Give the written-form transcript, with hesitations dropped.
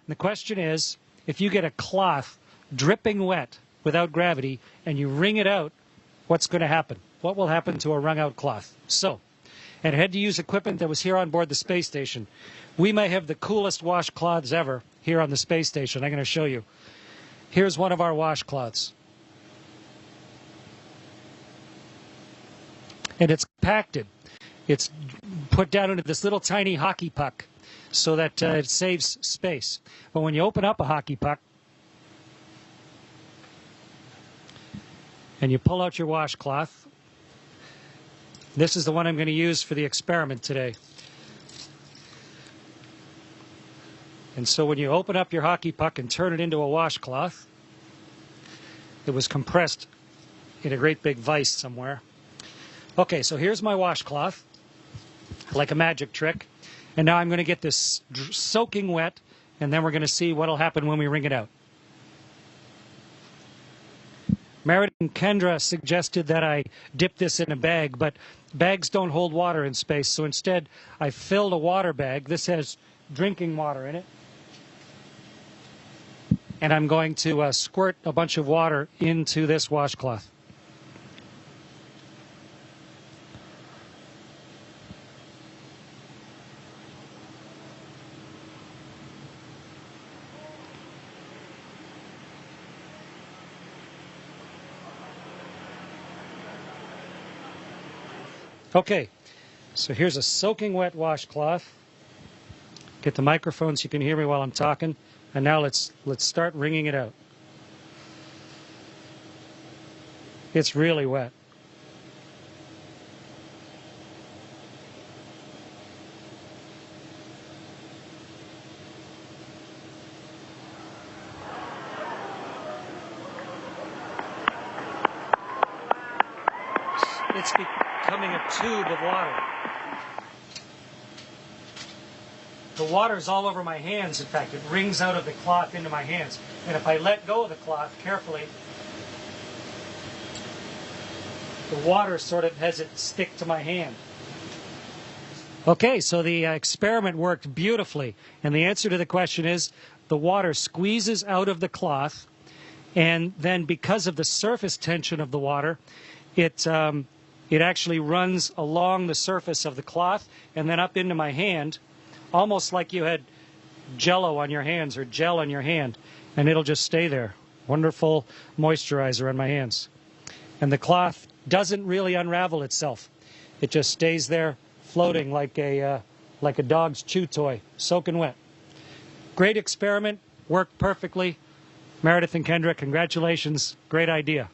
The question is, if you get a cloth dripping wet without gravity and you wring it out, what's going to happen? What will happen to a wrung out cloth? So, and I had to use equipment that was here on board the space station. We may have the coolest washcloths ever here on the space station. I'm going to show you. Here's one of our washcloths. And it's compacted. It's put down into this little tiny hockey puck so that it saves space. But when you open up a hockey puck and you pull out your washcloth, this is the one I'm going to use for the experiment today. And so when you open up your hockey puck and turn it into a washcloth, it was compressed in a great big vise somewhere. Okay, so here's my washcloth, like a magic trick. And now I'm going to get this soaking wet, and then we're going to see what will happen when we wring it out. Meredith and Kendra suggested that I dip this in a bag, but bags don't hold water in space, so instead I filled a water bag. This has drinking water in it. And I'm going to squirt a bunch of water into this washcloth. Okay, so here's a soaking wet washcloth. Get the microphone so you can hear me while I'm talking. And now let's start wringing it out. It's really wet. It's becoming a tube of water. The water's all over my hands, in fact. It wrings out of the cloth into my hands. And if I let go of the cloth carefully, the water sort of has it stick to my hand. Okay, so the experiment worked beautifully. And the answer to the question is, the water squeezes out of the cloth, and then because of the surface tension of the water, it actually runs along the surface of the cloth and then up into my hand, almost like you had Jell-O on your hands or gel on your hand, and it'll just stay there. Wonderful moisturizer on my hands. And the cloth doesn't really unravel itself. It just stays there floating like a dog's chew toy, soaking wet. Great experiment, worked perfectly. Meredith and Kendra, congratulations. Great idea.